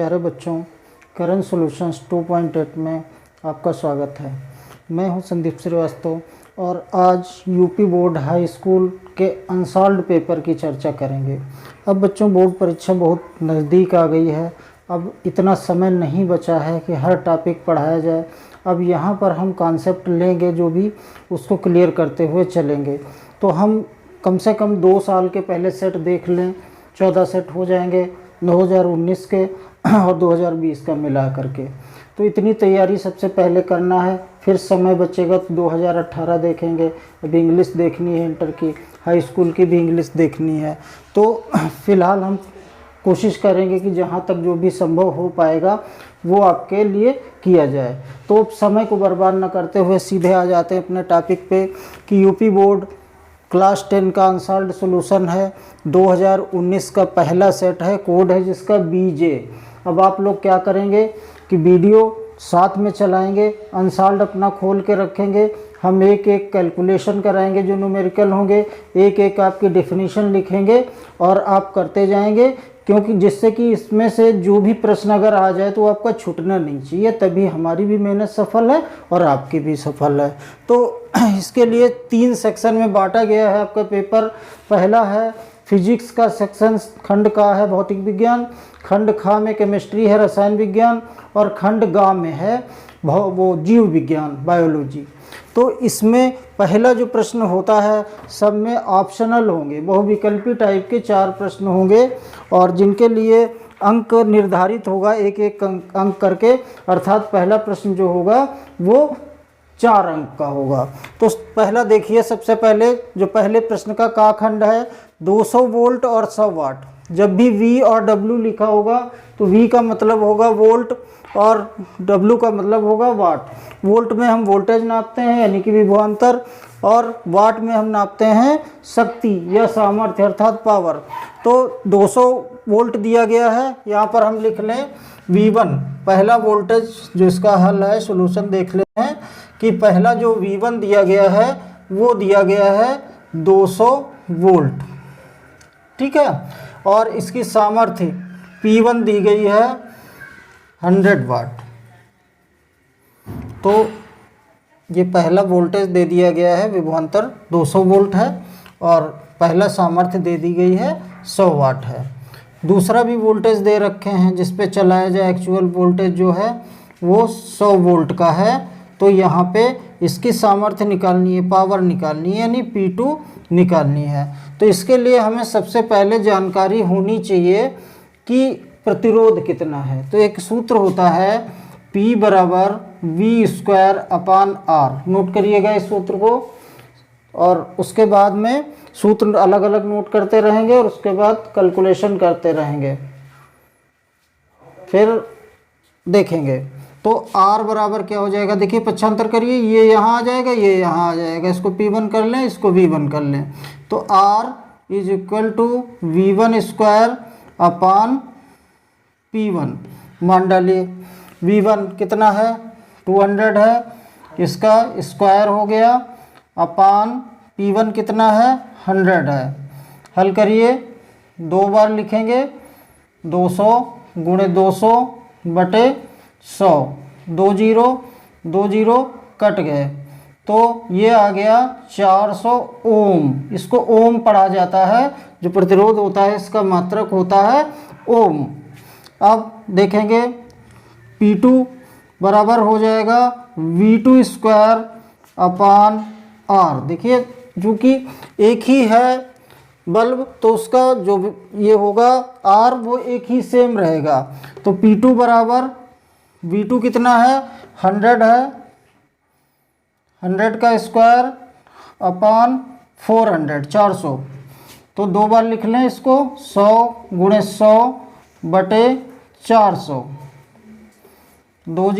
प्यारे बच्चों, current solutions 2.8 में आपका स्वागत है। मैं हूं संदीप श्रीवास्तव और आज यूपी बोर्ड हाई स्कूल के अनसॉल्व्ड पेपर की चर्चा करेंगे। अब बच्चों, बोर्ड परीक्षा बहुत नज़दीक आ गई है। अब इतना समय नहीं बचा है कि हर टॉपिक पढ़ाया जाए। अब यहाँ पर हम कॉन्सेप्ट लेंगे, जो भी उसको क्लियर करते हुए चलेंगे। तो हम कम से कम 2 साल के पहले सेट देख लें, 14 सेट हो जाएंगे 2019 के और 2020 का मिला करके। तो इतनी तैयारी सबसे पहले करना है। फिर समय बचेगा तो 2018 देखेंगे। अब इंग्लिश देखनी है, इंटर की, हाई स्कूल की भी इंग्लिश देखनी है। तो फ़िलहाल हम कोशिश करेंगे कि जहाँ तक जो भी संभव हो पाएगा वो आपके लिए किया जाए। तो समय को बर्बाद न करते हुए सीधे आ जाते हैं अपने टॉपिक पे कि यूपी बोर्ड क्लास 10 का अनसॉल्व्ड सॉल्यूशन है। 2019 का पहला सेट है, कोड है जिसका BJ। अब आप लोग क्या करेंगे कि वीडियो साथ में चलाएंगे, अनसॉल्व्ड अपना खोल के रखेंगे। हम एक एक कैलकुलेशन कराएंगे जो न्यूमेरिकल होंगे, एक एक आपकी डेफिनेशन लिखेंगे और आप करते जाएंगे, क्योंकि जिससे कि इसमें से जो भी प्रश्न अगर आ जाए तो आपका छूटना नहीं चाहिए। तभी हमारी भी मेहनत सफल है और आपकी भी सफल है। तो इसके लिए 3 सेक्शन में बांटा गया है आपका पेपर। पहला है फिजिक्स का सेक्शन, खंड का है भौतिक विज्ञान, खंड खा में केमिस्ट्री है, रसायन विज्ञान, और खंड गा में है वो जीव विज्ञान, बायोलॉजी। तो इसमें पहला जो प्रश्न होता है सब में ऑप्शनल होंगे, बहुविकल्पी टाइप के 4 प्रश्न होंगे और जिनके लिए अंक निर्धारित होगा एक एक अंक करके। अर्थात पहला प्रश्न जो होगा वो 4 अंक का होगा। तो पहला देखिए, सबसे पहले जो पहले प्रश्न का खंड है 200 वोल्ट और 100 वाट। जब भी V और W लिखा होगा तो V का मतलब होगा वोल्ट और W का मतलब होगा वाट। वोल्ट में हम वोल्टेज नापते हैं यानी कि विभवांतर, और वाट में हम नापते हैं शक्ति या सामर्थ्य अर्थात पावर। तो 200 वोल्ट दिया गया है, यहाँ पर हम लिख लें V1। पहला वोल्टेज जो इसका हल है, सॉल्यूशन देख लेते हैं कि पहला जो V1 दिया गया है वो दिया गया है 200 वोल्ट, ठीक है। और इसकी सामर्थ्य P1 दी गई है 100 वाट। तो ये पहला वोल्टेज दे दिया गया है, विभवांतर 200 वोल्ट है, और पहला सामर्थ्य दे दी गई है 100 वाट है। दूसरा भी वोल्टेज दे रखे हैं जिस पे चलाया जाए, एक्चुअल वोल्टेज जो है वो 100 वोल्ट का है। तो यहाँ पे इसकी सामर्थ्य निकालनी है, पावर निकालनी है, यानी P2 निकालनी है। तो इसके लिए हमें सबसे पहले जानकारी होनी चाहिए कि प्रतिरोध कितना है। तो एक सूत्र होता है P बराबर V²/R। नोट करिएगा इस सूत्र को, और उसके बाद में सूत्र अलग अलग नोट करते रहेंगे और उसके बाद कैलकुलेशन करते रहेंगे, फिर देखेंगे। तो R बराबर क्या हो जाएगा, देखिए पक्षांतर करिए, ये यहाँ आ जाएगा, ये यहाँ आ जाएगा। इसको P1 कर लें, इसको V1 कर लें। तो R = V1/P1 मान डालिए। V1 कितना है, 200 है, इसका स्क्वायर हो गया, अपान P1 कितना है, 100 है। हल करिए, 2 बार लिखेंगे, 200 × 200 बटे 100, 2 0 कट गए, तो ये आ गया 400 ओम। इसको ओम पढ़ा जाता है, जो प्रतिरोध होता है इसका मात्रक होता है ओम। अब देखेंगे P2 बराबर हो जाएगा V2²/R। देखिए चूँकि एक ही है बल्ब तो उसका जो ये होगा R वो एक ही सेम रहेगा। तो P2 बराबर V2 कितना है, 100 है, 100 का स्क्वायर अपान 400, 400। तो 2 बार लिख लें इसको, 100 × 100 बटे 400, 2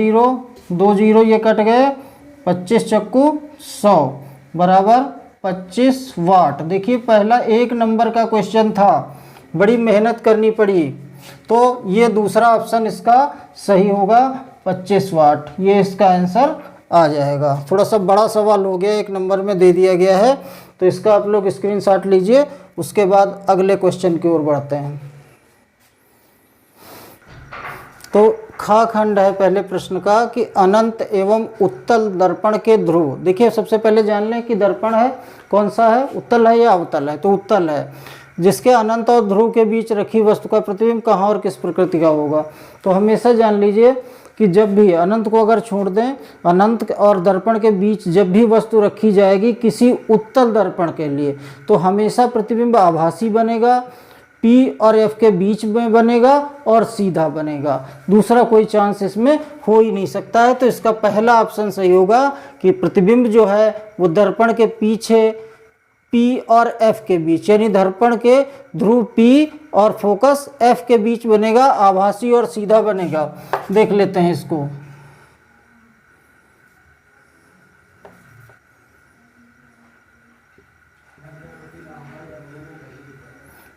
0 ये कट गए, 25 चक्कू 100 बराबर 25 वाट। देखिए पहला 1 नंबर का क्वेश्चन था, बड़ी मेहनत करनी पड़ी। तो ये दूसरा ऑप्शन इसका सही होगा, 25 वाट। ये इसका आंसर आ जाएगा। थोड़ा सा बड़ा सवाल हो गया, 1 नंबर में दे दिया गया है, तो इसका आप लोग स्क्रीनशॉट लीजिए। उसके बाद अगले क्वेश्चन की ओर बढ़ते हैं। खा खंड है पहले प्रश्न का कि अनंत एवं उत्तल दर्पण के ध्रुव। देखिए सबसे पहले जान लें कि दर्पण है कौन सा है, उत्तल है या अवतल है, तो उत्तल है। जिसके अनंत और ध्रुव के बीच रखी वस्तु का प्रतिबिंब कहाँ और किस प्रकृति का होगा। तो हमेशा जान लीजिए कि जब भी अनंत को अगर छोड़ दें, अनंत और दर्पण के बीच जब भी वस्तु रखी जाएगी किसी उत्तल दर्पण के लिए, तो हमेशा प्रतिबिंब आभासी बनेगा, P और F के बीच में बनेगा और सीधा बनेगा। दूसरा कोई चांस इसमें हो ही नहीं सकता है। तो इसका पहला ऑप्शन सही होगा कि प्रतिबिंब जो है वो दर्पण के पीछे P और F के बीच, यानी दर्पण के ध्रुव P और फोकस F के बीच बनेगा, आभासी और सीधा बनेगा। देख लेते हैं इसको।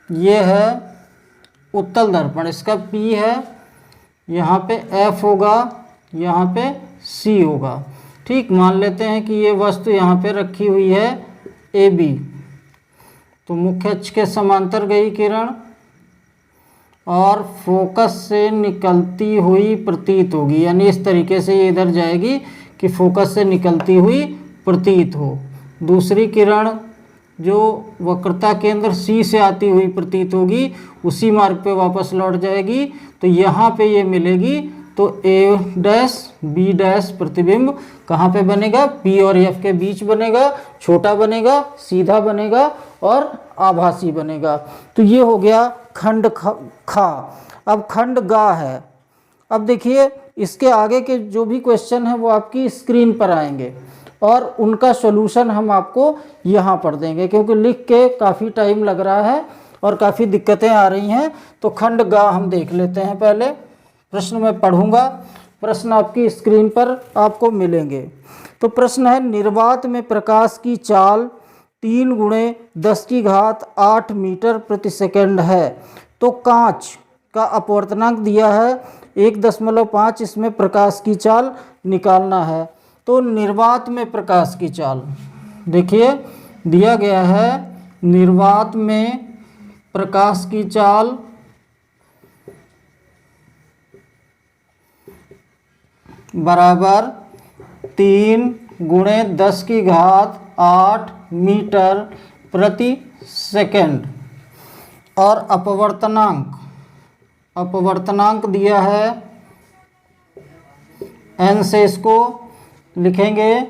ये है उत्तल दर्पण, इसका P है, यहाँ पे F होगा, यहाँ पे C होगा। ठीक, मान लेते हैं कि ये वस्तु यहाँ पे रखी हुई है AB, तो मुख्य अक्ष के समांतर गई किरण और फोकस से निकलती हुई प्रतीत होगी, यानी इस तरीके से ये इधर जाएगी कि फोकस से निकलती हुई प्रतीत हो। दूसरी किरण जो वक्रता केंद्र C से आती हुई प्रतीत होगी उसी मार्ग पे वापस लौट जाएगी, तो यहाँ पे ये मिलेगी, तो A डैश B डैश प्रतिबिंब कहाँ पे बनेगा, P और F के बीच बनेगा, छोटा बनेगा, सीधा बनेगा और आभासी बनेगा। तो ये हो गया खंड खा। अब खंड गा है। अब देखिए इसके आगे के जो भी क्वेश्चन है वो आपकी स्क्रीन पर आएंगे और उनका सॉल्यूशन हम आपको यहाँ पर देंगे, क्योंकि लिख के काफ़ी टाइम लग रहा है और काफ़ी दिक्कतें आ रही हैं। तो खंड गा हम देख लेते हैं। पहले प्रश्न मैं पढ़ूंगा, प्रश्न आपकी स्क्रीन पर आपको मिलेंगे। तो प्रश्न है, निर्वात में प्रकाश की चाल 3 × 10⁸ मीटर प्रति सेकंड है, तो कांच का अपवर्तनांक दिया है 1.5, इसमें प्रकाश की चाल निकालना है। तो निर्वात में प्रकाश की चाल देखिए दिया गया है, निर्वात में प्रकाश की चाल बराबर 3 × 10⁸ मीटर प्रति सेकंड और अपवर्तनांक दिया है n से इसको लिखेंगे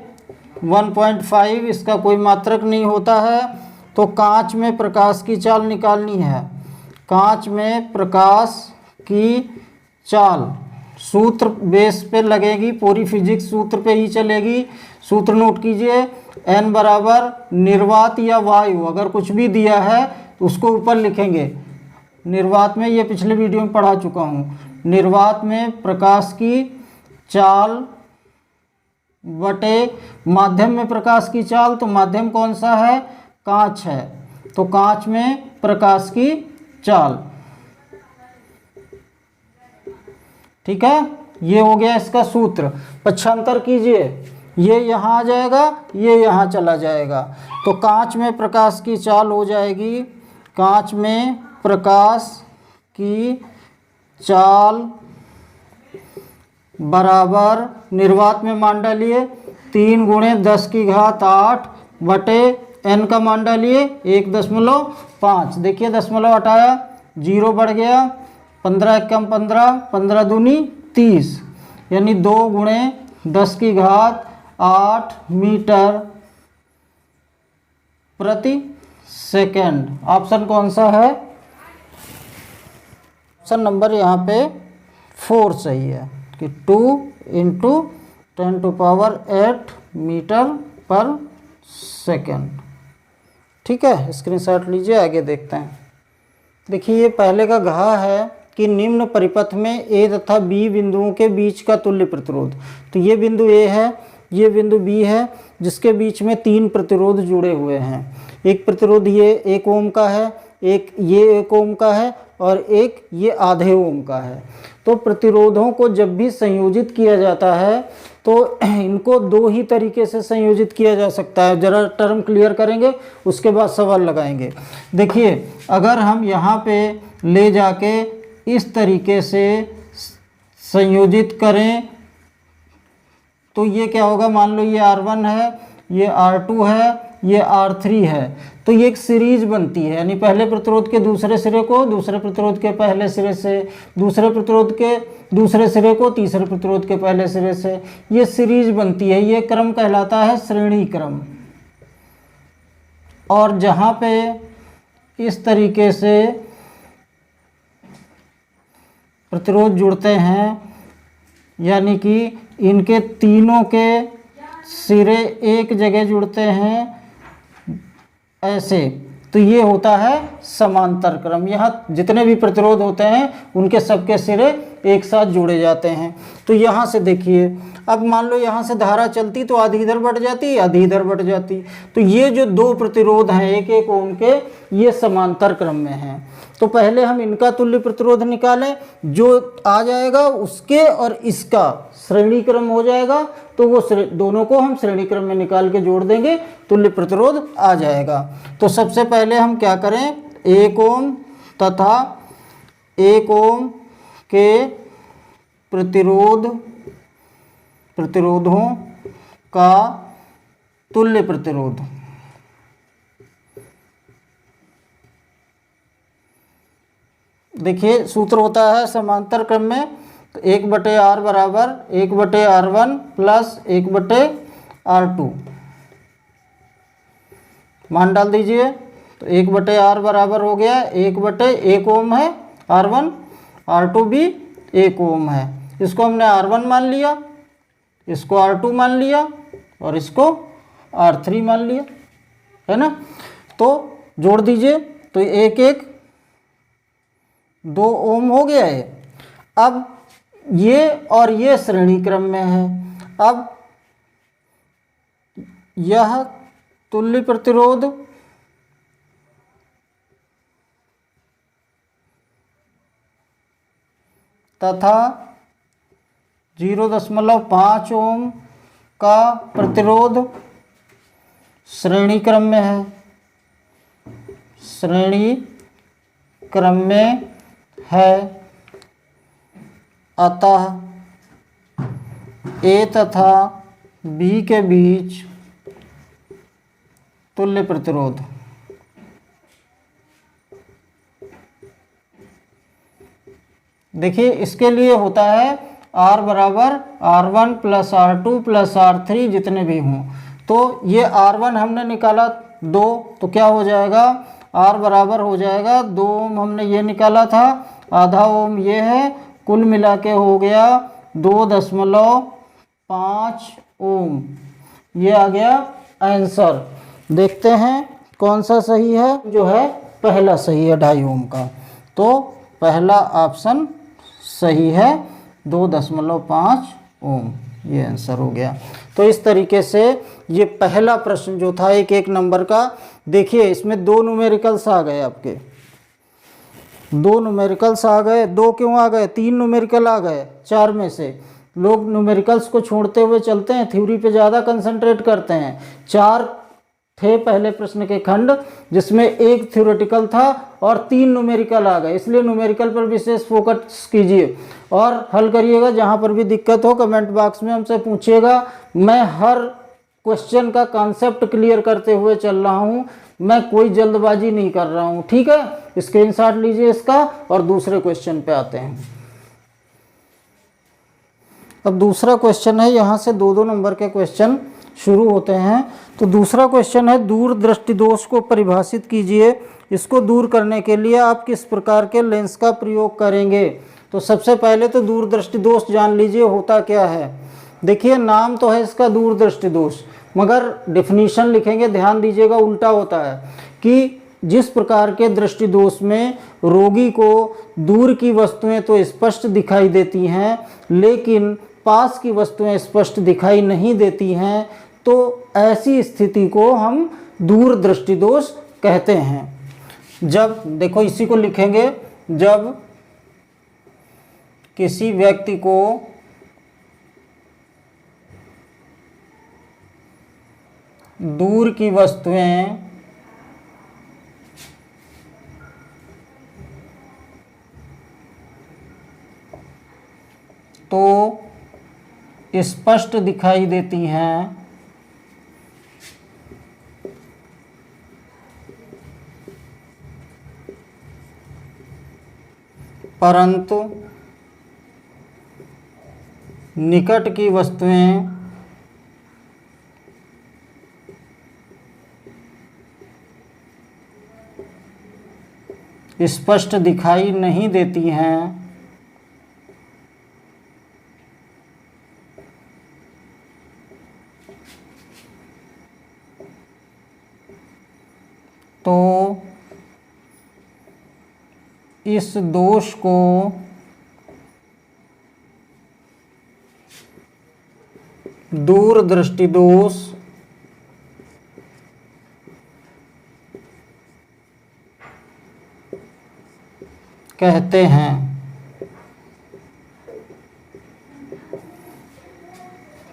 1.5, इसका कोई मात्रक नहीं होता है। तो कांच में प्रकाश की चाल निकालनी है। कांच में प्रकाश की चाल सूत्र बेस पे लगेगी, पूरी फिजिक्स सूत्र पे ही चलेगी। सूत्र नोट कीजिए, n बराबर निर्वात या वायु, अगर कुछ भी दिया है तो उसको ऊपर लिखेंगे। निर्वात में, ये पिछले वीडियो में पढ़ा चुका हूँ, निर्वात में प्रकाश की चाल बटे माध्यम में प्रकाश की चाल। तो माध्यम कौन सा है, कांच है, तो कांच में प्रकाश की चाल। ठीक है, ये हो गया इसका सूत्र। पक्षांतर कीजिए, ये यहाँ आ जाएगा, ये यहाँ चला जाएगा, तो कांच में प्रकाश की चाल हो जाएगी, कांच में प्रकाश की चाल बराबर, निर्वात में मान डालिए 3 × 10⁸ बटे n का मान डालिए 1.5। देखिए दशमलव हटाया, 0 बढ़ गया, 15 × 15, 15 दूनी 30, यानी 2 × 10⁸ मीटर प्रति सेकंड। ऑप्शन कौन सा है, ऑप्शन नंबर यहाँ पे 4 सही है कि 2 × 10⁸ मीटर पर सेकंड। ठीक है, स्क्रीनशॉट लीजिए, आगे देखते हैं। देखिए ये पहले का घा है कि निम्न परिपथ में A तथा B बिंदुओं के बीच का तुल्य प्रतिरोध। तो ये बिंदु A है, ये बिंदु B है, जिसके बीच में 3 प्रतिरोध जुड़े हुए हैं। एक प्रतिरोध ये 1 ओम का है, एक ये 1 ओम का है और एक ये आधे ओम का है। तो प्रतिरोधों को जब भी संयोजित किया जाता है तो इनको 2 ही तरीके से संयोजित किया जा सकता है। जरा टर्म क्लियर करेंगे, उसके बाद सवाल लगाएंगे। देखिए अगर हम यहाँ पे ले जाके इस तरीके से संयोजित करें तो ये क्या होगा, मान लो ये R1 है, ये R2 है, ये R3 है, तो ये एक सीरीज बनती है, यानी पहले प्रतिरोध के दूसरे सिरे को दूसरे प्रतिरोध के पहले सिरे से, दूसरे प्रतिरोध के दूसरे सिरे को तीसरे प्रतिरोध के पहले सिरे से, ये सीरीज बनती है। ये क्रम कहलाता है श्रेणी क्रम। और जहाँ पे इस तरीके से प्रतिरोध जुड़ते हैं, यानी कि इनके तीनों के सिरे एक जगह जुड़ते हैं ऐसे, तो ये होता है समांतर क्रम। यहाँ जितने भी प्रतिरोध होते हैं उनके सबके सिरे एक साथ जुड़े जाते हैं। तो यहाँ से देखिए, अब मान लो यहाँ से धारा चलती तो आधी इधर बढ़ जाती, आधी इधर बढ़ जाती। तो ये जो दो प्रतिरोध हैं 1-1 ओम के, ये समांतर क्रम में हैं। तो पहले हम इनका तुल्य प्रतिरोध निकालें, जो आ जाएगा उसके और इसका श्रेणी क्रम हो जाएगा, तो वो दोनों को हम श्रेणी क्रम में निकाल के जोड़ देंगे, तुल्य प्रतिरोध आ जाएगा। तो सबसे पहले हम क्या करें, 1 ओम तथा 1 ओम के प्रतिरोधों का तुल्य प्रतिरोध। देखिए सूत्र होता है समांतर क्रम में, तो 1/R बराबर 1/R1 प्लस 1/R2, मान डाल दीजिए। तो 1/R बराबर हो गया 1/1 ओम है R1, R2 भी 1 ओम है। इसको हमने R1 मान लिया, इसको R2 मान लिया और इसको R3 मान लिया, है ना। तो जोड़ दीजिए, तो 1-1 2 ओम हो गया है। अब ये और ये श्रेणी क्रम में है। अब यह तुल्य प्रतिरोध तथा 0.5 ओम का प्रतिरोध श्रेणी क्रम में है, श्रेणी क्रम में है। अतः A तथा B के बीच तुल्य प्रतिरोध देखिए, इसके लिए होता है R बराबर R1 plus R2 plus R3 जितने भी हों। तो ये R1 हमने निकाला 2, तो क्या हो जाएगा, R बराबर हो जाएगा 2 ओम हमने ये निकाला था, आधा ओम ये है, कुल मिला के हो गया 2.5 ओम। ये आ गया आंसर। देखते हैं कौन सा सही है, जो है पहला सही है 2.5 ओम का। तो पहला ऑप्शन सही है 2.5 ओम, ये आंसर हो गया। तो इस तरीके से ये पहला प्रश्न जो था 1-1 नंबर का, देखिए इसमें 2 न्यूमेरिकल्स आ गए आपके, 2 न्यूमेरिकल्स आ गए। 2 क्यों आ गए, 3 न्यूमेरिकल आ गए 4 में से। लोग न्यूमेरिकल्स को छोड़ते हुए चलते हैं, थ्योरी पे ज़्यादा कंसंट्रेट करते हैं। 4 थे पहले प्रश्न के खंड, जिसमें 1 थ्योरेटिकल था और 3 न्यूमेरिकल आ गए, इसलिए न्यूमेरिकल पर विशेष फोकस कीजिए और हल करिएगा। जहाँ पर भी दिक्कत हो कमेंट बॉक्स में हमसे पूछिएगा। मैं हर क्वेश्चन का कॉन्सेप्ट क्लियर करते हुए चल रहा हूँ, मैं कोई जल्दबाजी नहीं कर रहा हूँ, ठीक है। स्क्रीनशॉट लीजिए इसका और दूसरे क्वेश्चन पे आते हैं। अब दूसरा क्वेश्चन है, यहाँ से 2-2 नंबर के क्वेश्चन शुरू होते हैं। तो दूसरा क्वेश्चन है, दूरदृष्टि दोष को परिभाषित कीजिए। इसको दूर करने के लिए आप किस प्रकार के लेंस का प्रयोग करेंगे। तो सबसे पहले तो दूरदृष्टि दोष जान लीजिए होता क्या है। देखिए नाम तो है इसका दूरदृष्टि दोष, मगर डेफिनीशन लिखेंगे ध्यान दीजिएगा उल्टा होता है कि जिस प्रकार के दृष्टि दोष में रोगी को दूर की वस्तुएं तो स्पष्ट दिखाई देती हैं, लेकिन पास की वस्तुएं स्पष्ट दिखाई नहीं देती हैं, तो ऐसी स्थिति को हम दूरदृष्टि दोष कहते हैं। जब देखो इसी को लिखेंगे, जब किसी व्यक्ति को दूर की वस्तुएं तो स्पष्ट दिखाई देती हैं, परंतु निकट की वस्तुएं स्पष्ट दिखाई नहीं देती हैं। तो इस दोष को दूरदृष्टि दोष कहते हैं।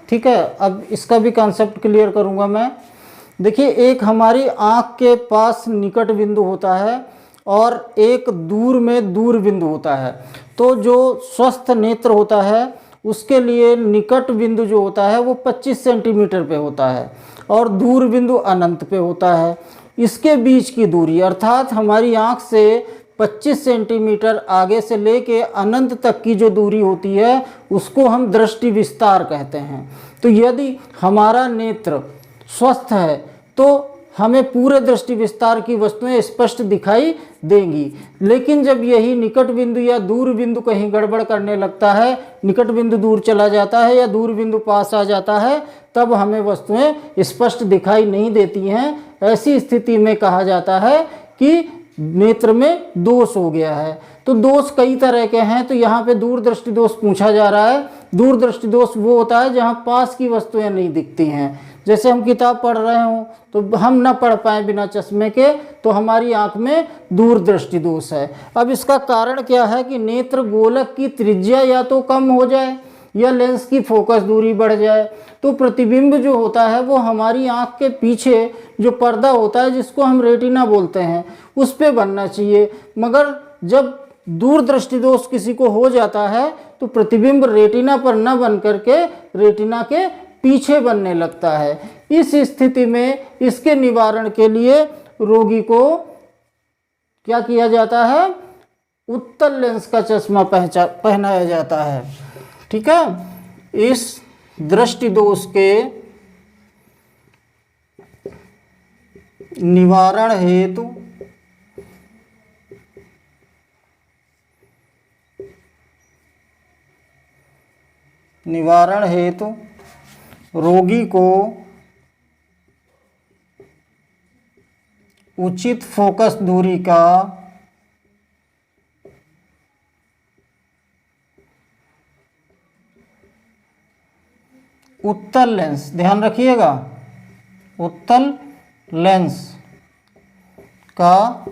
ठीक है, अब इसका भी कॉन्सेप्ट क्लियर करूंगा मैं। देखिए, एक हमारी आँख के पास निकट बिंदु होता है और एक दूर में दूर बिंदु होता है। तो जो स्वस्थ नेत्र होता है उसके लिए निकट बिंदु जो होता है वो 25 सेंटीमीटर पे होता है और दूर बिंदु अनंत पे होता है। इसके बीच की दूरी अर्थात हमारी आँख से 25 सेंटीमीटर आगे से लेके अनंत तक की जो दूरी होती है उसको हम दृष्टि विस्तार कहते हैं। तो यदि हमारा नेत्र स्वस्थ है तो हमें पूरे दृष्टि विस्तार की वस्तुएं स्पष्ट दिखाई देंगी। लेकिन जब यही निकट बिंदु या दूर बिंदु कहीं गड़बड़ करने लगता है, निकट बिंदु दूर चला जाता है या दूर बिंदु पास आ जाता है, तब हमें वस्तुएं स्पष्ट दिखाई नहीं देती हैं। ऐसी स्थिति में कहा जाता है कि नेत्र में दोष हो गया है। तो दोष कई तरह के हैं। तो यहाँ पे दूरदृष्टि दोष पूछा जा रहा है। दूरदृष्टि दोष वो होता है जहाँ पास की वस्तुएं नहीं दिखती हैं। जैसे हम किताब पढ़ रहे हों तो हम ना पढ़ पाएँ बिना चश्मे के, तो हमारी आँख में दूरदृष्टि दोष है। अब इसका कारण क्या है कि नेत्र गोलक की त्रिज्या या तो कम हो जाए या लेंस की फोकस दूरी बढ़ जाए। तो प्रतिबिंब जो होता है वो हमारी आँख के पीछे जो पर्दा होता है जिसको हम रेटिना बोलते हैं उस पे बनना चाहिए। मगर जब दूरदृष्टि दोष किसी को हो जाता है तो प्रतिबिंब रेटिना पर न बन करके रेटिना के पीछे बनने लगता है। इस स्थिति में इसके निवारण के लिए रोगी को क्या किया जाता है? उत्तल लेंस का चश्मा पहनाया जाता है। ठीक है, इस दृष्टि दोष के निवारण हेतु रोगी को उचित फोकस दूरी का उत्तल लेंस, ध्यान रखिएगा, उत्तल लेंस का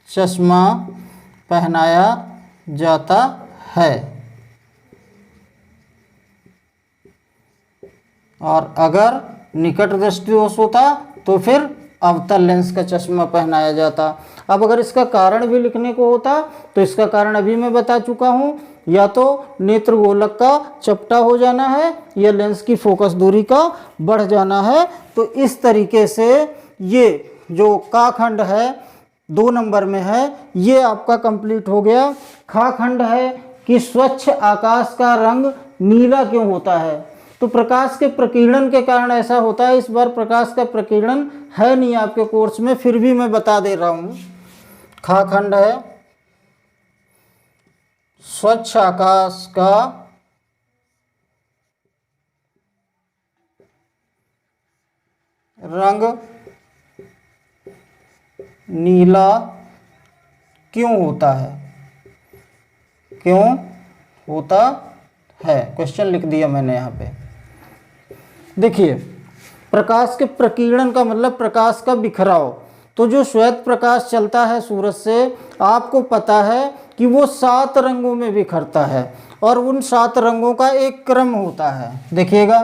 चश्मा पहनाया जाता है। और अगर निकट दृष्टि दोष होता तो फिर अवतल लेंस का चश्मा पहनाया जाता। अब अगर इसका कारण भी लिखने को होता तो इसका कारण अभी मैं बता चुका हूँ, या तो नेत्र गोलक का चपटा हो जाना है या लेंस की फोकस दूरी का बढ़ जाना है। तो इस तरीके से ये जो का खंड है 2 नंबर में है ये आपका कंप्लीट हो गया। खा खंड है कि स्वच्छ आकाश का रंग नीला क्यों होता है? तो प्रकाश के प्रकीर्णन के कारण ऐसा होता है। इस बार प्रकाश का प्रकीर्णन है नहीं आपके कोर्स में, फिर भी मैं बता दे रहा हूँ। खा खंड है स्वच्छ आकाश का रंग नीला क्यों होता है? क्यों होता है? क्वेश्चन लिख दिया मैंने यहाँ पे। देखिए, प्रकाश के प्रकीर्णन का मतलब प्रकाश का बिखराव। तो जो श्वेत प्रकाश चलता है सूरज से, आपको पता है कि वो 7 रंगों में बिखरता है और उन 7 रंगों का एक क्रम होता है। देखिएगा,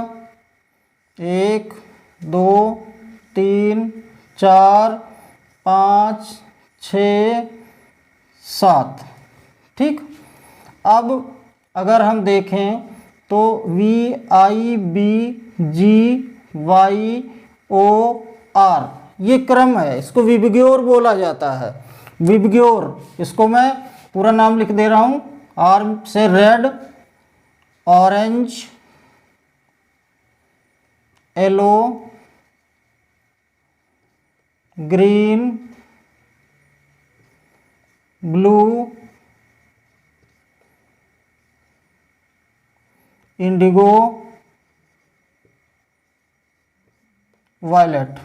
1 2 3 4 5 6 7। ठीक, अब अगर हम देखें तो VIBGYOR ये क्रम है, इसको विबग्योर बोला जाता है। विबग्योर, इसको मैं पूरा नाम लिख दे रहा हूँ। R से red, orange, yellow, green, blue, indigo, violet.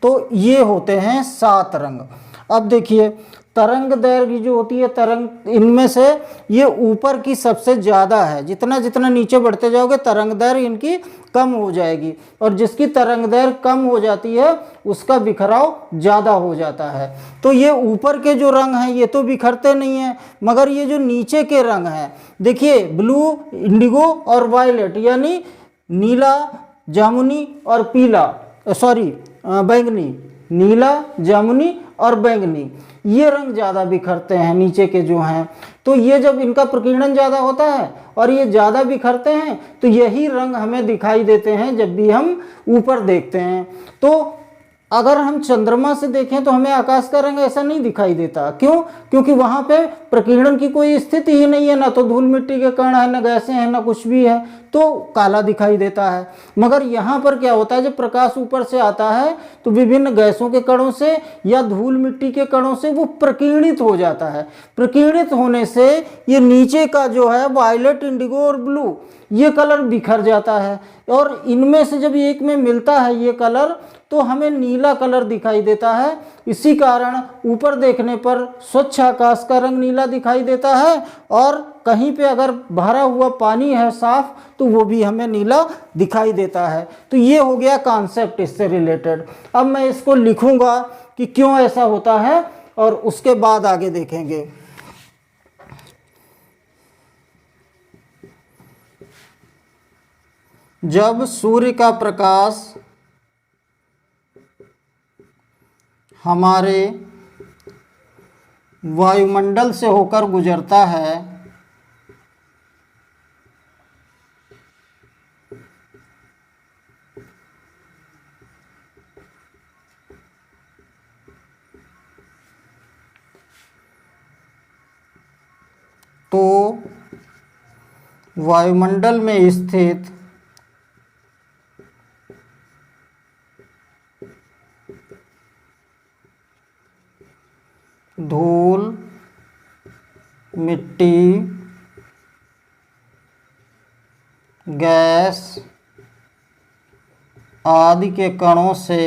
तो ये होते हैं 7 रंग। अब देखिए तरंग दैर्घ्य जो होती है, तरंग, इनमें से ये ऊपर की सबसे ज़्यादा है। जितना जितना नीचे बढ़ते जाओगे तरंग दैर्घ्य इनकी कम हो जाएगी, और जिसकी तरंग दैर्घ्य कम हो जाती है उसका बिखराव ज़्यादा हो जाता है। तो ये ऊपर के जो रंग हैं ये तो बिखरते नहीं हैं, मगर ये जो नीचे के रंग हैं, देखिए ब्लू, इंडिगो और वायलेट, यानी नीला, जामुनी और पीला, बैंगनी, नीला, जामुनी और बैंगनी, ये रंग ज़्यादा बिखरते हैं नीचे के जो हैं। तो ये जब इनका प्रकीर्णन ज़्यादा होता है और ये ज़्यादा बिखरते हैं तो यही रंग हमें दिखाई देते हैं जब भी हम ऊपर देखते हैं। तो अगर हम चंद्रमा से देखें तो हमें आकाश का रंग ऐसा नहीं दिखाई देता। क्यों? क्योंकि वहाँ पे प्रकीर्णन की कोई स्थिति ही नहीं है, ना तो धूल मिट्टी के कण है, ना गैसें हैं, ना कुछ भी है, तो काला दिखाई देता है। मगर यहाँ पर क्या होता है, जब प्रकाश ऊपर से आता है तो विभिन्न गैसों के कणों से या धूल मिट्टी के कणों से वो प्रकीर्णित हो जाता है। प्रकीर्णित होने से ये नीचे का जो है वायलेट, इंडिगो और ब्लू, ये कलर बिखर जाता है, और इनमें से जब एक में मिलता है ये कलर तो हमें नीला कलर दिखाई देता है। इसी कारण ऊपर देखने पर स्वच्छ आकाश का रंग नीला दिखाई देता है, और कहीं पे अगर भरा हुआ पानी है साफ तो वो भी हमें नीला दिखाई देता है। तो ये हो गया कॉन्सेप्ट इससे रिलेटेड। अब मैं इसको लिखूंगा कि क्यों ऐसा होता है, और उसके बाद आगे देखेंगे। जब सूर्य का प्रकाश हमारे वायुमंडल से होकर गुजरता है तो वायुमंडल में स्थित धूल, मिट्टी, गैस आदि के कणों से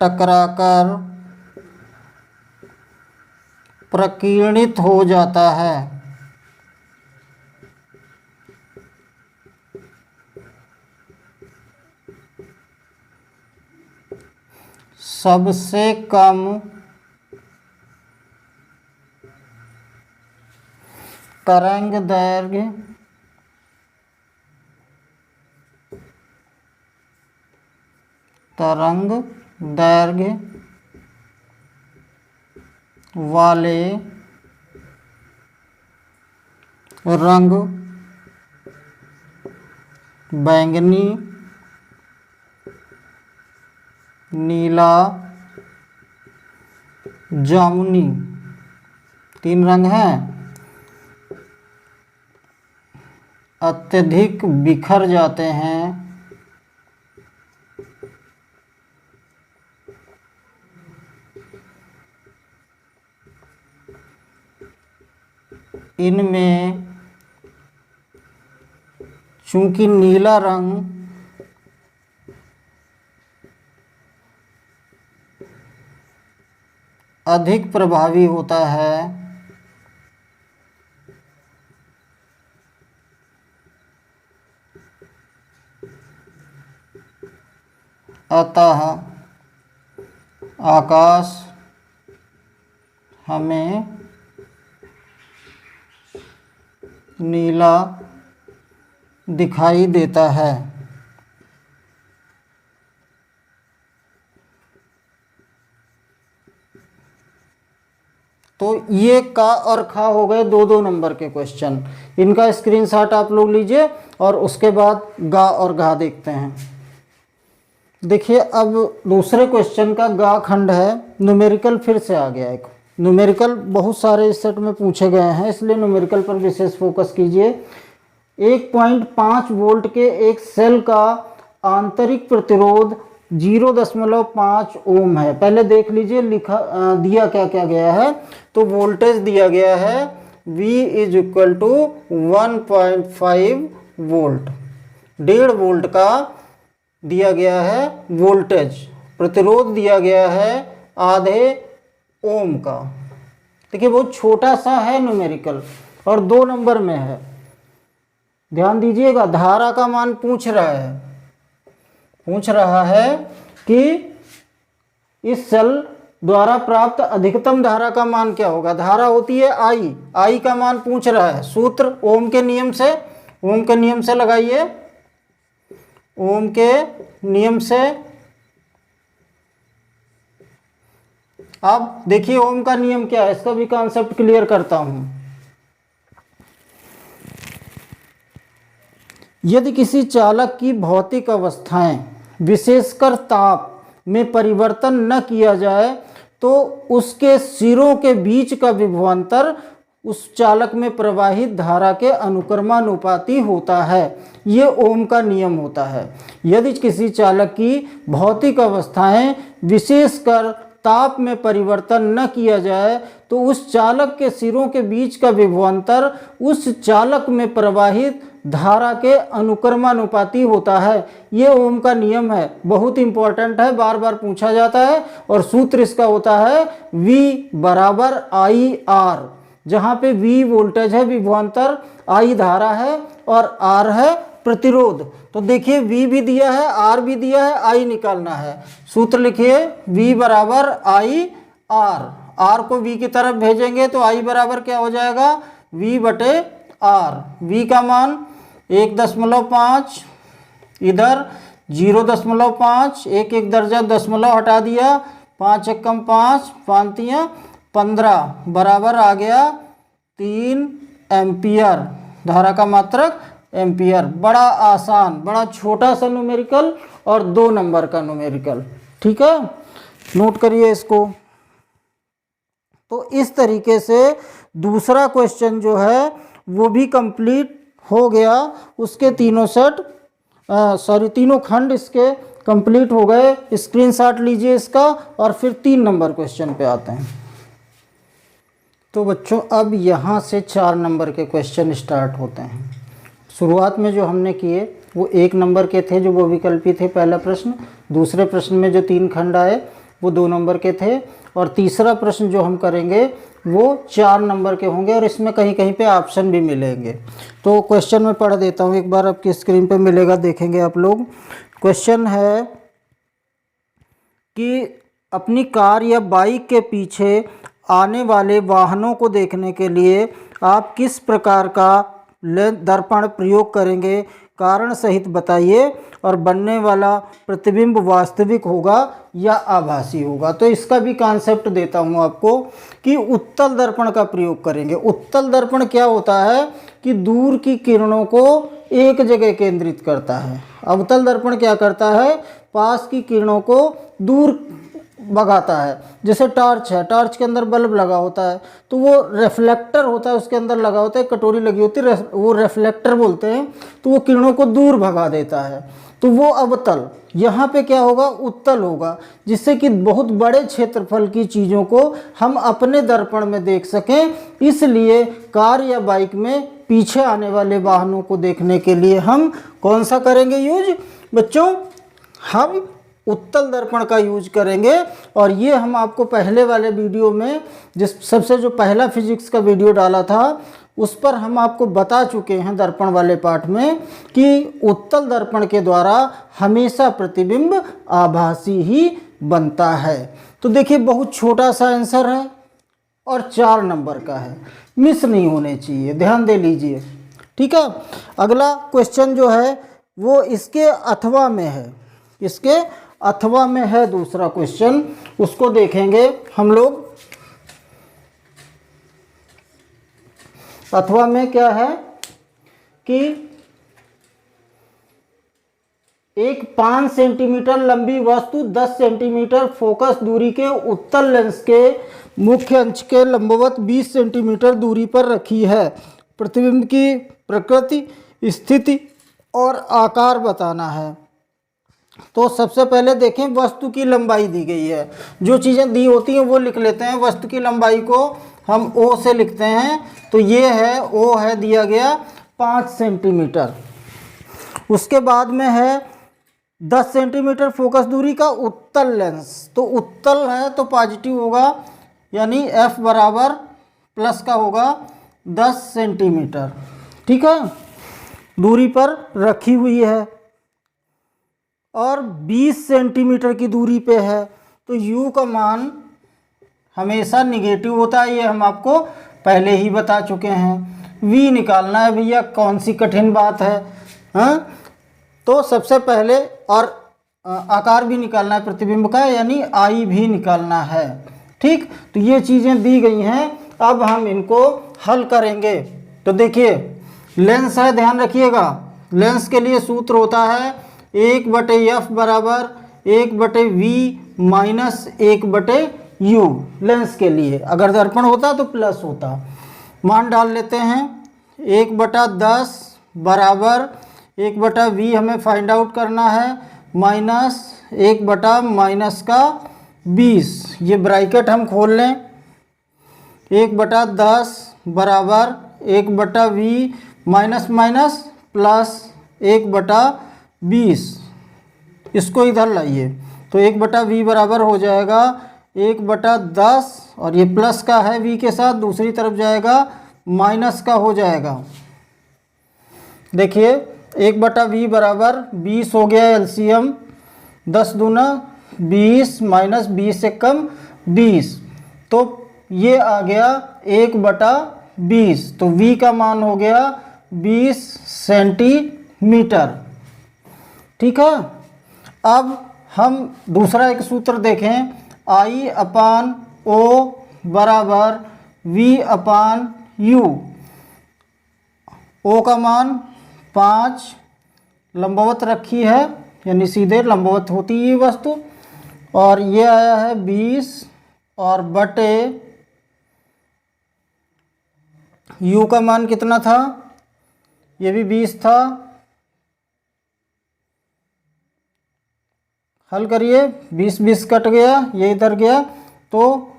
टकराकर प्रकीर्णित हो जाता है। सबसे कम तरंग दैर्घ्य वाले रंग बैंगनी, नीला, जामुनी, 3 रंग हैं, अत्यधिक बिखर जाते हैं इनमें चूंकि नीला रंग अधिक प्रभावी होता है, अतः आकाश हमें नीला दिखाई देता है। तो ये का और खा हो गए 2-2 नंबर के क्वेश्चन। इनका स्क्रीनशॉट आप लोग लीजिए और उसके बाद गा और घा देखते हैं। देखिए अब दूसरे क्वेश्चन का गा खंड है। न्यूमेरिकल फिर से आ गया एक न्यूमेरिकल, बहुत सारे इस सेट में पूछे गए हैं, इसलिए न्यूमेरिकल पर विशेष फोकस कीजिए। 1.5 वोल्ट के एक सेल का आंतरिक प्रतिरोध 0.5 ओम है। पहले देख लीजिए लिखा दिया क्या क्या गया है। तो वोल्टेज दिया गया है V is equal to 1.5 volt, 1.5 volt का दिया गया है वोल्टेज। प्रतिरोध दिया गया है आधे ओम का। देखिए बहुत छोटा सा है न्यूमेरिकल और 2 नंबर में है। ध्यान दीजिएगा, धारा का मान पूछ रहा है कि इस सेल द्वारा प्राप्त अधिकतम धारा का मान क्या होगा। धारा होती है I का मान पूछ रहा है। सूत्र ओम के नियम से लगाइए। ओम के नियम से अब देखिए ओम का नियम क्या है, इसका भी कॉन्सेप्ट क्लियर करता हूं। यदि किसी चालक की भौतिक अवस्थाएं विशेषकर ताप में परिवर्तन न किया जाए तो उसके सिरों के बीच का विभवांतर उस चालक में प्रवाहित धारा के अनुक्रमानुपाती होता है। ये ओम का नियम होता है। यदि किसी चालक की भौतिक अवस्थाएं विशेषकर ताप में परिवर्तन न किया जाए तो उस चालक के सिरों के बीच का विभवांतर उस चालक में प्रवाहित धारा के अनुक्रमानुपाती होता है। ये ओम का नियम है, बहुत इंपॉर्टेंट है, बार बार पूछा जाता है। और सूत्र इसका होता है V बराबर IR, जहाँ पे V वोल्टेज है विभवांतर, I धारा है और R है प्रतिरोध। तो देखिए V भी दिया है, R भी दिया है, I निकालना है। सूत्र लिखिए V बराबर IR, R को V की तरफ भेजेंगे तो I बराबर क्या हो जाएगा V बटे R। V का मान 1.5, इधर 0.5, एक दर्जा दशमलव हटा दिया, 5 एकम 5, 5 तियां 15 बराबर आ गया 3 एम्पियर। धारा का मात्रक एम्पियर। बड़ा आसान, बड़ा छोटा सा न्यूमेरिकल और 2 नंबर का न्यूमेरिकल। ठीक है, नोट करिए इसको। तो इस तरीके से दूसरा क्वेश्चन जो है वो भी कंप्लीट हो गया। उसके तीनों खंड इसके कंप्लीट हो गए। स्क्रीनशॉट लीजिए इसका और फिर 3 नंबर क्वेश्चन पे आते हैं। तो बच्चों अब यहाँ से 4 नंबर के क्वेश्चन स्टार्ट होते हैं। शुरुआत में जो हमने किए वो 1 नंबर के थे, जो वो विकल्पी थे, पहला प्रश्न। दूसरे प्रश्न में जो 3 खंड आए वो 2 नंबर के थे और तीसरा प्रश्न जो हम करेंगे वो 4 नंबर के होंगे और इसमें कहीं कहीं पे ऑप्शन भी मिलेंगे। तो क्वेश्चन में पढ़ देता हूँ एक बार, आपकी स्क्रीन पे मिलेगा, देखेंगे आप लोग। क्वेश्चन है कि अपनी कार या बाइक के पीछे आने वाले वाहनों को देखने के लिए आप किस प्रकार का दर्पण प्रयोग करेंगे, कारण सहित बताइए और बनने वाला प्रतिबिंब वास्तविक होगा या आभासी होगा। तो इसका भी कॉन्सेप्ट देता हूँ आपको कि उत्तल दर्पण का प्रयोग करेंगे। उत्तल दर्पण क्या होता है कि दूर की किरणों को एक जगह केंद्रित करता है। अवतल दर्पण क्या करता है, पास की किरणों को दूर भगाता है। जैसे टॉर्च है, टॉर्च के अंदर बल्ब लगा होता है तो वो रिफ्लेक्टर होता है, उसके अंदर लगा होता है, कटोरी लगी होती है, वो रिफ्लेक्टर बोलते हैं। तो वो किरणों को दूर भगा देता है, तो वो अवतल। यहाँ पे क्या होगा, उत्तल होगा, जिससे कि बहुत बड़े क्षेत्रफल की चीज़ों को हम अपने दर्पण में देख सकें। इसलिए कार या बाइक में पीछे आने वाले वाहनों को देखने के लिए हम कौन सा करेंगे यूज बच्चों, हम उत्तल दर्पण का यूज करेंगे। और ये हम आपको पहले वाले वीडियो में, जिस सबसे जो पहला फिजिक्स का वीडियो डाला था, उस पर हम आपको बता चुके हैं दर्पण वाले पार्ट में कि उत्तल दर्पण के द्वारा हमेशा प्रतिबिंब आभासी ही बनता है। तो देखिए बहुत छोटा सा आंसर है और 4 नंबर का है, मिस नहीं होने चाहिए, ध्यान दे लीजिए। ठीक है। अगला क्वेश्चन जो है वो इसके अथवा में है, इसके अथवा में है दूसरा क्वेश्चन, उसको देखेंगे हम लोग। अथवा में क्या है कि एक 5 सेंटीमीटर लंबी वस्तु 10 सेंटीमीटर फोकस दूरी के उत्तल लेंस के मुख्य अक्ष के लंबवत 20 सेंटीमीटर दूरी पर रखी है। प्रतिबिंब की प्रकृति, स्थिति और आकार बताना है। तो सबसे पहले देखें, वस्तु की लंबाई दी गई है। जो चीज़ें दी होती हैं वो लिख लेते हैं। वस्तु की लंबाई को हम ओ से लिखते हैं, तो ये है ओ है दिया गया 5 सेंटीमीटर। उसके बाद में है 10 सेंटीमीटर फोकस दूरी का उत्तल लेंस। तो उत्तल है तो पॉजिटिव होगा, यानी F बराबर प्लस का होगा 10 सेंटीमीटर, ठीक है, दूरी पर रखी हुई है और 20 सेंटीमीटर की दूरी पे है। तो U का मान हमेशा निगेटिव होता है, ये हम आपको पहले ही बता चुके हैं। V निकालना है भैया, कौन सी कठिन बात है, हाँ। तो सबसे पहले और आकार भी निकालना है प्रतिबिंब का, यानी I भी निकालना है, ठीक। तो ये चीज़ें दी गई हैं, अब हम इनको हल करेंगे। तो देखिए लेंस है, ध्यान रखिएगा, लेंस के लिए सूत्र होता है 1/F बराबर 1/V माइनस 1/U। लेंस के लिए अगर दर्पण होता तो प्लस होता। मान डाल लेते हैं, 1/10 बराबर 1/V हमें फाइंड आउट करना है, माइनस 1/-20। ये ब्रैकेट हम खोल लें, 1/10 बराबर 1/V माइनस माइनस प्लस 1/20। इसको इधर लाइए, तो 1/V बराबर हो जाएगा 1/10 और ये प्लस का है V के साथ, दूसरी तरफ जाएगा माइनस का हो जाएगा। देखिए 1/V बराबर 20 हो गया एलसीएम, 10 दूना 20 माइनस 20 से कम 20, तो ये आ गया 1/20। तो V का मान हो गया 20 सेंटीमीटर, ठीक है। अब हम दूसरा एक सूत्र देखें, I/O बराबर V/U। O का मान 5 लंबवत रखी है, यानी सीधे लंबवत होती है वस्तु, और ये आया है 20 और बटे U का मान कितना था, ये भी 20 था। हल करिए, 20 कट गया, ये इधर गया, तो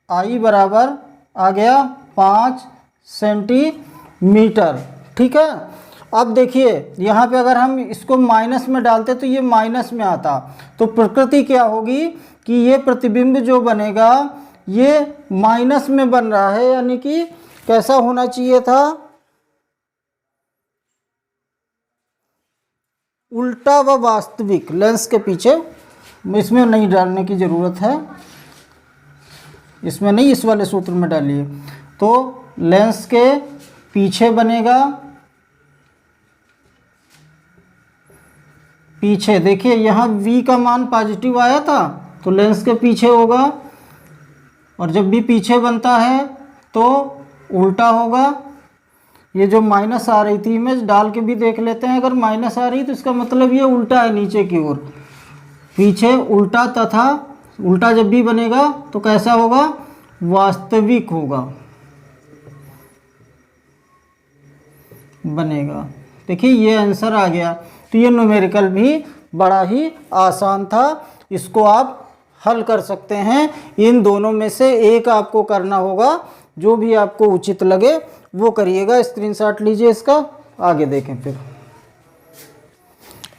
I बराबर आ गया 5 सेंटीमीटर, ठीक है। अब देखिए यहाँ पे अगर हम इसको माइनस में डालते तो ये माइनस में आता, तो प्रकृति क्या होगी कि ये प्रतिबिंब जो बनेगा ये माइनस में बन रहा है, यानी कि कैसा होना चाहिए था, उल्टा व वास्तविक। लेंस के पीछे, इसमें नहीं डालने की ज़रूरत है, इसमें नहीं, इस वाले सूत्र में डालिए। तो लेंस के पीछे बनेगा, पीछे देखिए यहाँ V का मान पॉजिटिव आया था तो लेंस के पीछे होगा, और जब भी पीछे बनता है तो उल्टा होगा। ये जो माइनस आ रही थी, इमेज डाल के भी देख लेते हैं, अगर माइनस आ रही तो इसका मतलब ये उल्टा है नीचे की ओर, पीछे उल्टा, तथा उल्टा जब भी बनेगा तो कैसा होगा, वास्तविक होगा, बनेगा। देखिए ये आंसर आ गया। तो ये न्यूमेरिकल भी बड़ा ही आसान था, इसको आप हल कर सकते हैं। इन दोनों में से एक आपको करना होगा, जो भी आपको उचित लगे वो करिएगा। स्क्रीनशॉट लीजिए इसका, आगे देखें फिर।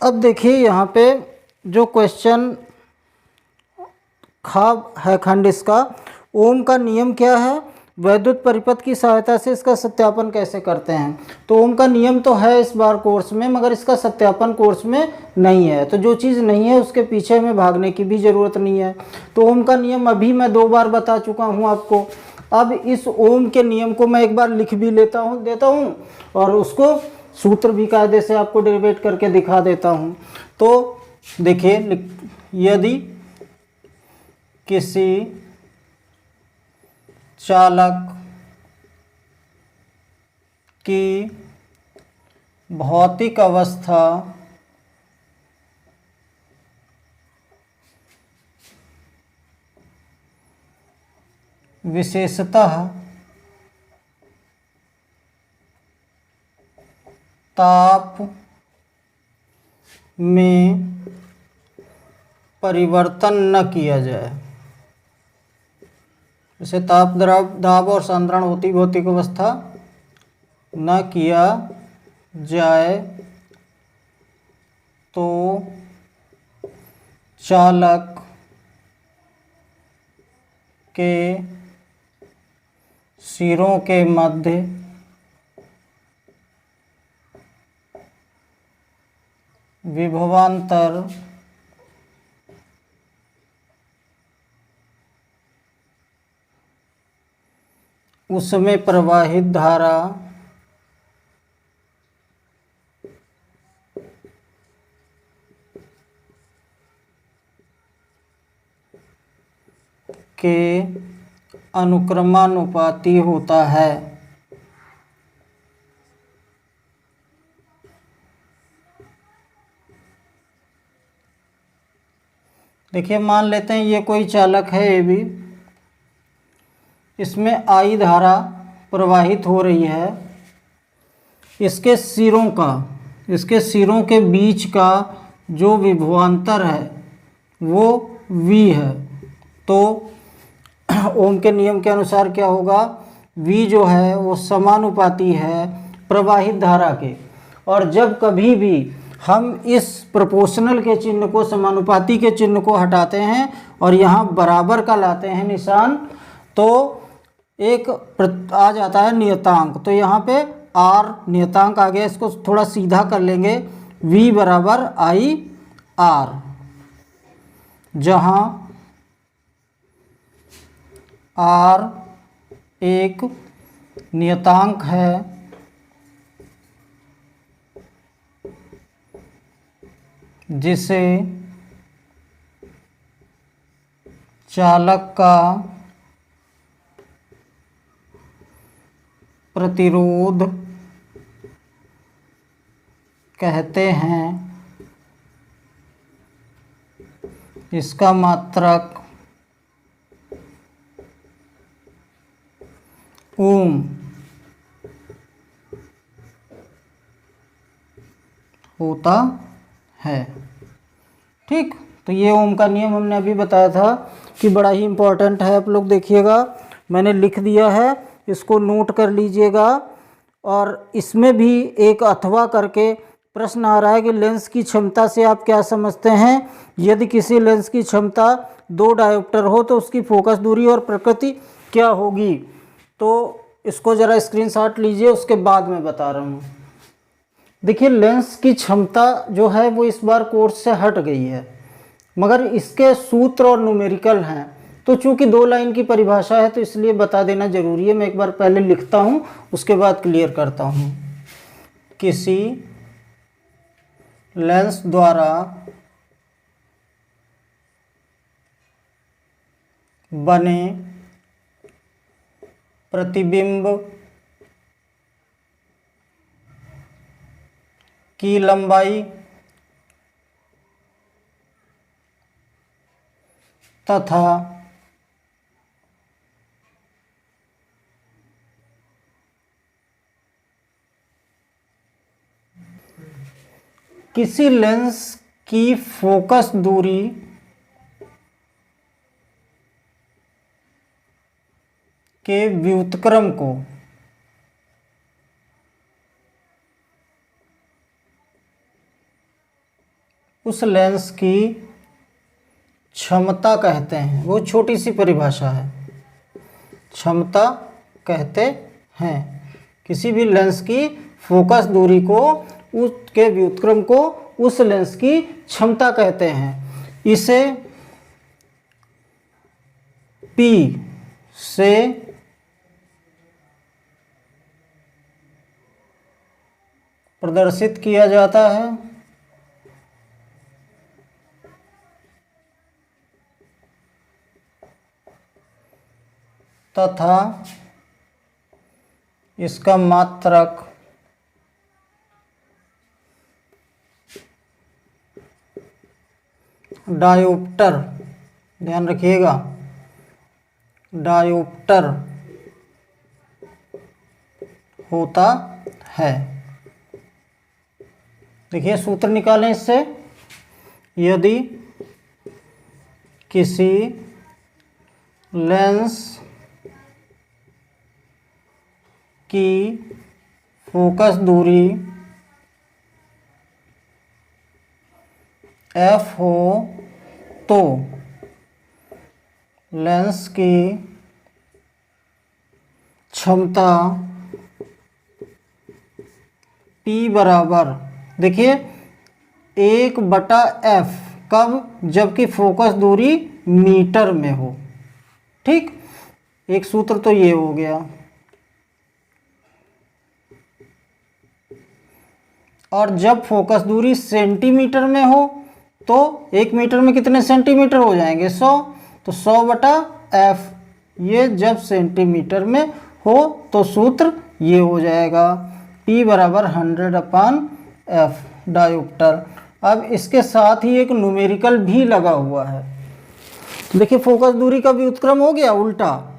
अब देखिए यहाँ पे जो क्वेश्चन खा है खंड इसका, ओम का नियम क्या है, वैद्युत परिपथ की सहायता से इसका सत्यापन कैसे करते हैं। तो ओम का नियम तो है इस बार कोर्स में, मगर इसका सत्यापन कोर्स में नहीं है। तो जो चीज़ नहीं है उसके पीछे में भागने की भी ज़रूरत नहीं है। तो ओम का नियम अभी मैं 2 बार बता चुका हूँ आपको। अब इस ओम के नियम को मैं एक बार लिख भी देता हूँ और उसको सूत्र भी कायदे से आपको डेरिवेट करके दिखा देता हूँ। तो देखिए, यदि किसी चालक की भौतिक अवस्था विशेषतः ताप में परिवर्तन न किया जाए, जैसे ताप, दाब और सांद्रण होती भौतिक अवस्था न किया जाए तो चालक के सिरों के मध्य विभवांतर उसमें प्रवाहित धारा के अनुक्रमानुपाती होता है। देखिए, मान लेते हैं ये कोई चालक है ए बी, इसमें आई धारा प्रवाहित हो रही है, इसके सिरों के बीच का जो विभवांतर है वो V है। तो ओम के नियम के अनुसार क्या होगा, V जो है वो समानुपाती है प्रवाहित धारा के। और जब कभी भी हम इस प्रोपोर्शनल के चिन्ह को, समानुपाती के चिन्ह को हटाते हैं और यहाँ बराबर का लाते हैं निशान, तो एक आ जाता है नियतांक। तो यहाँ पे R नियतांक आ गया, इसको थोड़ा सीधा कर लेंगे, V बराबर I R, जहाँ R एक नियतांक है जिसे चालक का प्रतिरोध कहते हैं, इसका मात्रक ओम होता है। ठीक, तो ये ओम का नियम हमने अभी बताया था कि बड़ा ही इम्पोर्टेंट है। आप लोग देखिएगा, मैंने लिख दिया है, इसको नोट कर लीजिएगा। और इसमें भी एक अथवा करके प्रश्न आ रहा है कि लेंस की क्षमता से आप क्या समझते हैं। यदि किसी लेंस की क्षमता 2 डायोप्टर हो तो उसकी फोकस दूरी और प्रकृति क्या होगी। तो इसको ज़रा स्क्रीनशॉट लीजिए, उसके बाद मैं बता रहा हूँ। देखिए, लेंस की क्षमता जो है वो इस बार कोर्स से हट गई है, मगर इसके सूत्र और न्यूमेरिकल हैं। तो चूंकि 2 लाइन की परिभाषा है तो इसलिए बता देना जरूरी है। मैं एक बार पहले लिखता हूँ, उसके बाद क्लियर करता हूँ। किसी लेंस द्वारा बने प्रतिबिंब की लंबाई तथा किसी लेंस की फोकस दूरी के व्युत्क्रम को उस लेंस की क्षमता कहते हैं। वो छोटी सी परिभाषा है, क्षमता कहते हैं। किसी भी लेंस की फोकस दूरी को, उसके व्युत्क्रम को उस लेंस की क्षमता कहते हैं। इसे P से प्रदर्शित किया जाता है। तथा इसका मात्रक डायोप्टर, ध्यान रखिएगा, डायोप्टर होता है। देखिए सूत्र निकालें इससे। यदि किसी लेंस की फोकस दूरी f हो तो लेंस की क्षमता P बराबर, देखिए 1/f, कब? जबकि फोकस दूरी मीटर में हो। ठीक, एक सूत्र तो ये हो गया। और जब फोकस दूरी सेंटीमीटर में हो तो 1 मीटर में कितने सेंटीमीटर हो जाएंगे? 100। तो 100/f, ये जब सेंटीमीटर में हो तो सूत्र ये हो जाएगा, P बराबर 100/f डायोप्टर। अब इसके साथ ही एक न्यूमेरिकल भी लगा हुआ है। देखिए फोकस दूरी का व्युत्क्रम हो गया उल्टा,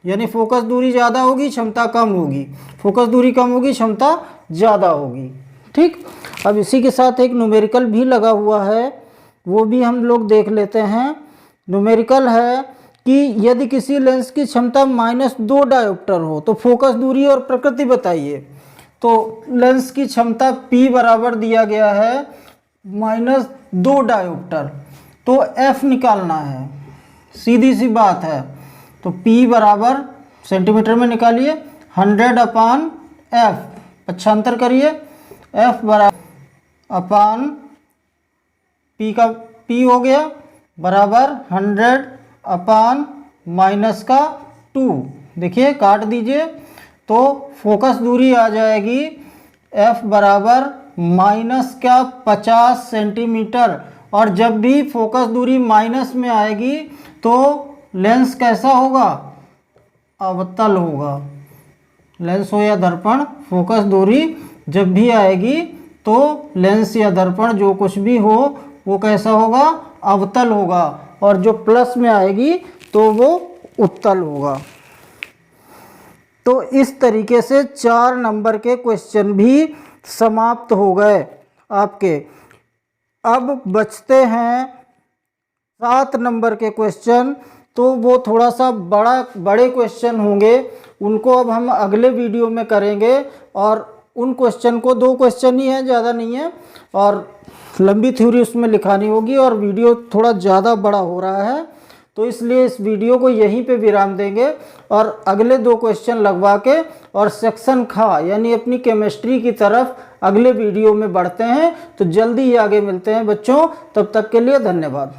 यानी फोकस दूरी ज़्यादा होगी क्षमता कम होगी, फोकस दूरी कम होगी क्षमता ज़्यादा होगी। ठीक, अब इसी के साथ एक न्यूमेरिकल भी लगा हुआ है, वो भी हम लोग देख लेते हैं। न्यूमेरिकल है कि यदि किसी लेंस की क्षमता -2 डायोप्टर हो तो फोकस दूरी और प्रकृति बताइए। तो लेंस की क्षमता P बराबर दिया गया है -2 डायोप्टर, तो F निकालना है, सीधी सी बात है। तो P बराबर सेंटीमीटर में निकालिए 100/f, पक्षांतर करिए, F बराबर अपान P का P हो गया बराबर 100/-2। देखिए काट दीजिए तो फोकस दूरी आ जाएगी F बराबर -50 सेंटीमीटर। और जब भी फोकस दूरी माइनस में आएगी तो लेंस कैसा होगा? अवतल होगा। लेंस हो या दर्पण, फोकस दूरी जब भी आएगी तो लेंस या दर्पण जो कुछ भी हो वो कैसा होगा? अवतल होगा। और जो प्लस में आएगी तो वो उत्तल होगा। तो इस तरीके से 4 नंबर के क्वेश्चन भी समाप्त हो गए आपके। अब बचते हैं 7 नंबर के क्वेश्चन, तो वो थोड़ा सा बड़े क्वेश्चन होंगे, उनको अब हम अगले वीडियो में करेंगे। और उन क्वेश्चन को 2 क्वेश्चन ही हैं, ज़्यादा नहीं है, और लंबी थ्योरी उसमें लिखानी होगी और वीडियो थोड़ा ज़्यादा बड़ा हो रहा है, तो इसलिए इस वीडियो को यहीं पे विराम देंगे और अगले 2 क्वेश्चन लगवा के और सेक्शन खा यानी अपनी केमिस्ट्री की तरफ अगले वीडियो में बढ़ते हैं। तो जल्दी ही आगे मिलते हैं बच्चों, तब तक के लिए धन्यवाद।